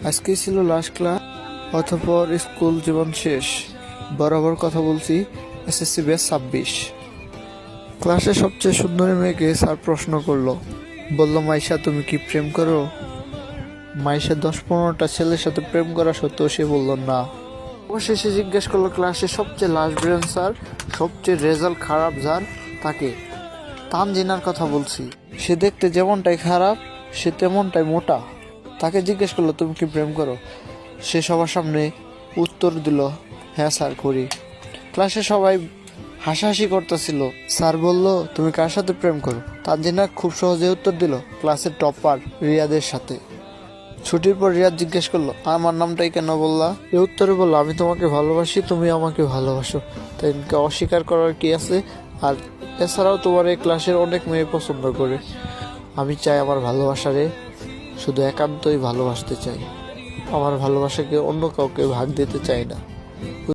আজকেই ছিল last class, অতঃপর স্কুল জীবন শেষ। বরাবর কথা বলছি, এসএসসি ব্যাচ 26। ক্লাসে সবচেয়ে সুন্দরী মেয়েকে স্যার প্রশ্ন করলো, বলল, মাইশা তুমি কি প্রেম করো? মাইশা 10-15টা ছেলের সাথে প্রেম করা সত্ত্বেও সে বলল না। অবশেষে জিজ্ঞেস করলো ক্লাসে সবচেয়ে লাস্ট ব্রেন স্যার, সবচেয়ে রেজাল্ট খারাপ যার, তাকে। তানজিনার কথা বলছি। সে দেখতে যেমনটাই খারাপ, সে তেমনটাই মোটা। তাকে জিজ্ঞেস করলো, তুমি কি প্রেম করো? সে সবার সামনে উত্তর দিল, হ্যাঁ স্যার করি। ক্লাসে সবাই হাসাহাসি করতেছিল। স্যার বলল, তুমি কার সাথে প্রেম করো? তানজিনা খুব সহজে উত্তর দিল, ক্লাসের টপার রিয়াদের সাথে। ছুটির পর রিয়াদ জিজ্ঞেস করলো, আমার নামটাই কেন বললা? এ উত্তরে বললো, আমি তোমাকে ভালোবাসি, তুমি আমাকে ভালোবাসো, তাই অস্বীকার করার কি আছে? আর এছাড়াও তোমার এই ক্লাসের অনেক মেয়ে পছন্দ করে। আমি চাই আমার ভালোবাসারে শুধু একান্তই ভালোবাসতে চাই, আমার ভালোবাসাকে অন্য কাউকে ভাগ দিতে চাই না।